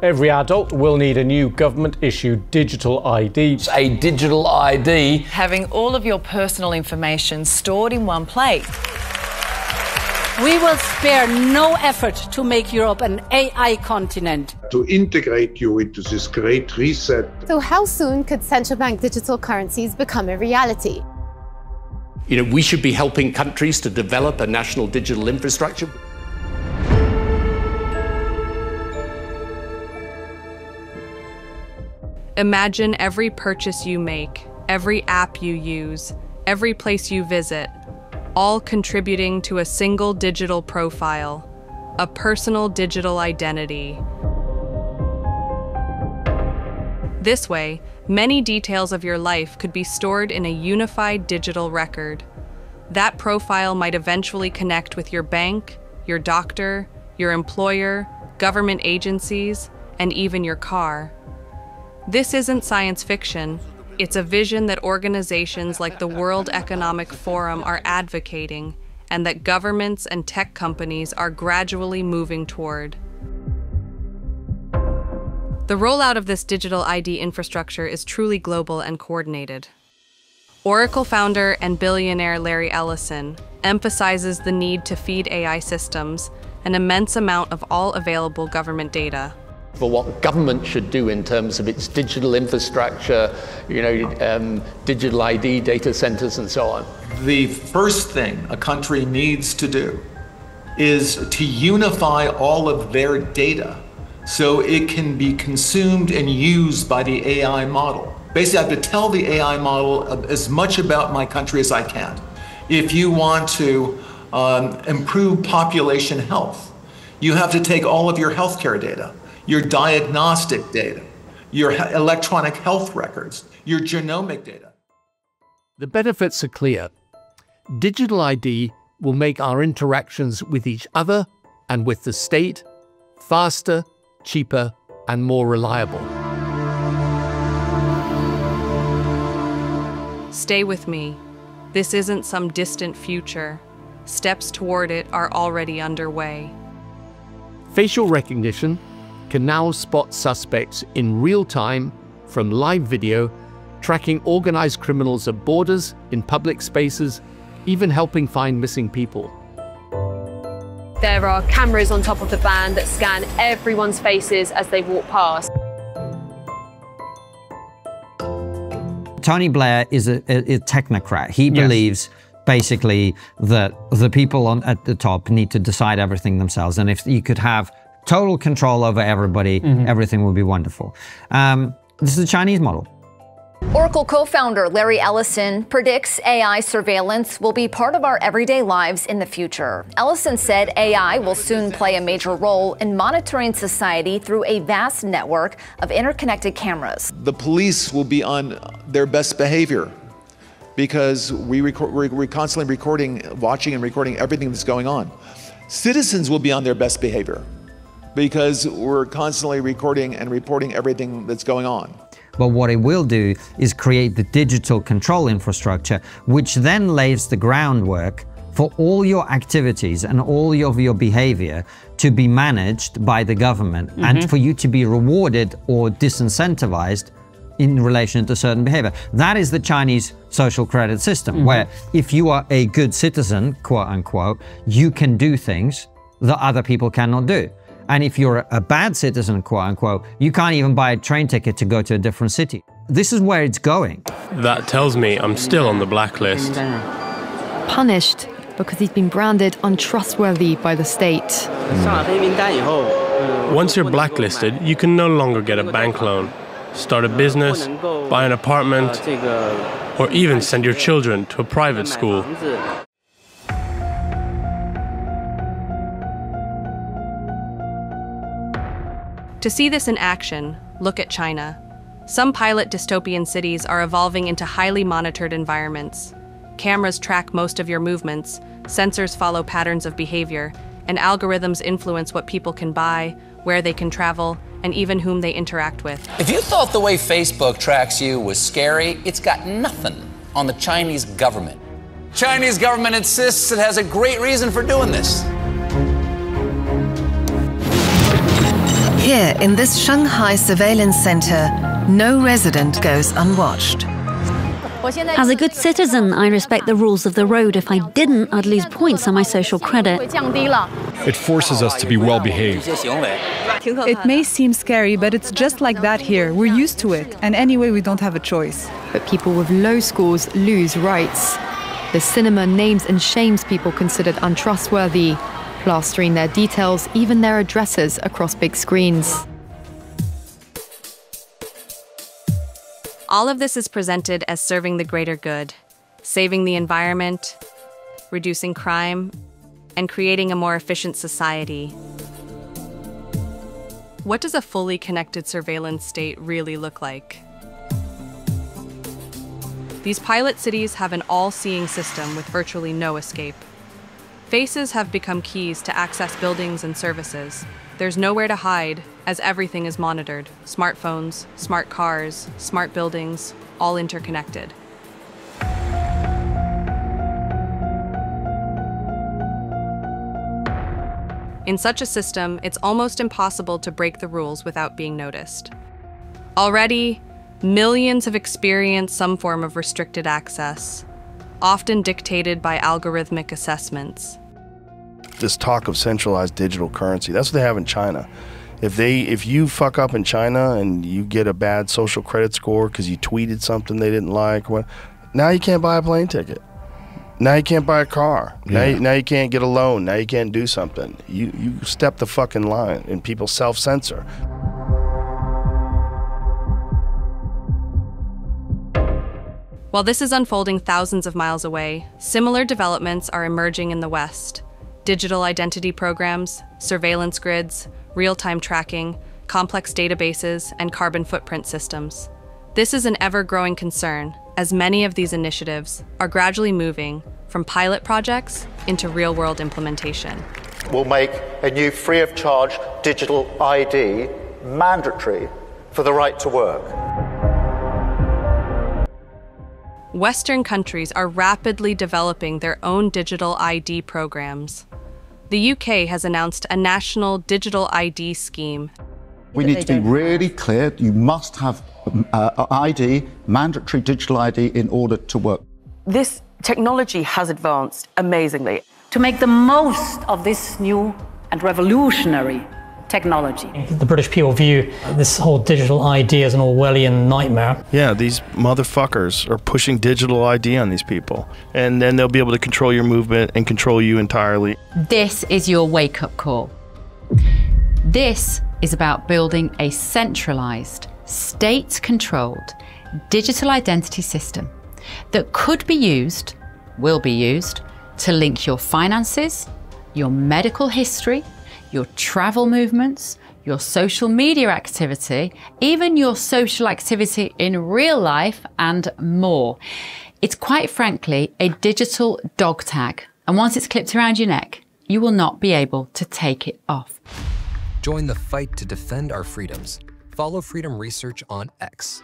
Every adult will need a new government-issued digital ID. A digital ID. Having all of your personal information stored in one place. We will spare no effort to make Europe an AI continent. To integrate you into this great reset. So how soon could central bank digital currencies become a reality? You know, we should be helping countries to develop a national digital infrastructure. Imagine every purchase you make, every app you use, every place you visit, all contributing to a single digital profile, a personal digital identity. This way, many details of your life could be stored in a unified digital record. That profile might eventually connect with your bank, your doctor, your employer, government agencies, and even your car. This isn't science fiction. It's a vision that organizations like the World Economic Forum are advocating, and that governments and tech companies are gradually moving toward. The rollout of this digital ID infrastructure is truly global and coordinated. Oracle founder and billionaire Larry Ellison emphasizes the need to feed AI systems an immense amount of all available government data. For what government should do in terms of its digital infrastructure, digital ID, data centers, and so on. The first thing a country needs to do is to unify all of their data so it can be consumed and used by the AI model. Basically, I have to tell the AI model as much about my country as I can. If you want to improve population health, you have to take all of your healthcare data, your diagnostic data, your electronic health records, your genomic data. The benefits are clear. Digital ID will make our interactions with each other and with the state faster, cheaper, and more reliable. Stay with me. This isn't some distant future. Steps toward it are already underway. Facial recognition can now spot suspects in real time from live video, tracking organized criminals at borders, in public spaces, even helping find missing people. There are cameras on top of the van that scan everyone's faces as they walk past. Tony Blair is a technocrat. He believes basically that the people at the top need to decide everything themselves. And if you could have total control over everybody, everything would be wonderful. This is the Chinese model. Oracle co-founder Larry Ellison predicts AI surveillance will be part of our everyday lives in the future. Ellison said AI will soon play a major role in monitoring society through a vast network of interconnected cameras. The police will be on their best behavior because we're constantly recording, watching and recording everything that's going on. Citizens will be on their best behavior because we're constantly recording and reporting everything that's going on. But what it will do is create the digital control infrastructure, which then lays the groundwork for all your activities and all of your behavior to be managed by the government and for you to be rewarded or disincentivized in relation to certain behavior. That is the Chinese social credit system, where if you are a good citizen, quote unquote, you can do things that other people cannot do. And if you're a bad citizen, quote unquote, you can't even buy a train ticket to go to a different city. This is where it's going. That tells me I'm still on the blacklist. Punished because he's been branded untrustworthy by the state. Once you're blacklisted, you can no longer get a bank loan, start a business, buy an apartment, or even send your children to a private school. To see this in action, look at China. Some pilot dystopian cities are evolving into highly monitored environments. Cameras track most of your movements, sensors follow patterns of behavior, and algorithms influence what people can buy, where they can travel, and even whom they interact with. If you thought the way Facebook tracks you was scary, it's got nothing on the Chinese government. Chinese government insists it has a great reason for doing this. Here, in this Shanghai surveillance center, no resident goes unwatched. As a good citizen, I respect the rules of the road. If I didn't, I'd lose points on my social credit. It forces us to be well-behaved. It may seem scary, but it's just like that here. We're used to it, and anyway, we don't have a choice. But people with low scores lose rights. The cinema names and shames people considered untrustworthy, plastering their details, even their addresses, across big screens. All of this is presented as serving the greater good, saving the environment, reducing crime, and creating a more efficient society. What does a fully connected surveillance state really look like? These pilot cities have an all-seeing system with virtually no escape. Faces have become keys to access buildings and services. There's nowhere to hide, as everything is monitored. Smartphones, smart cars, smart buildings, all interconnected. In such a system, it's almost impossible to break the rules without being noticed. Already, millions have experienced some form of restricted access, often dictated by algorithmic assessments. This talk of centralized digital currency, that's what they have in China. If you fuck up in China and you get a bad social credit score because you tweeted something they didn't like, now you can't buy a plane ticket. Now you can't buy a car. Yeah. Now you can't get a loan. Now you can't do something. You step the fucking line and people self-censor. While this is unfolding thousands of miles away, similar developments are emerging in the West. Digital identity programs, surveillance grids, real-time tracking, complex databases, and carbon footprint systems. This is an ever-growing concern, as many of these initiatives are gradually moving from pilot projects into real-world implementation. We'll make a new free-of-charge digital ID mandatory for the right to work. Western countries are rapidly developing their own digital ID programs. The UK has announced a national digital ID scheme. We need to be really clear. You must have ID, mandatory digital ID, in order to work. This technology has advanced amazingly. To make the most of this new and revolutionary technology. The British people view this whole digital ID as an Orwellian nightmare. Yeah, these motherfuckers are pushing digital ID on these people. And then they'll be able to control your movement and control you entirely. This is your wake-up call. This is about building a centralized, state-controlled digital identity system that could be used, will be used, to link your finances, your medical history, your travel movements, your social media activity, even your social activity in real life, and more. It's quite frankly a digital dog tag, and once it's clipped around your neck, you will not be able to take it off. Join the fight to defend our freedoms. Follow Freedom Research on X.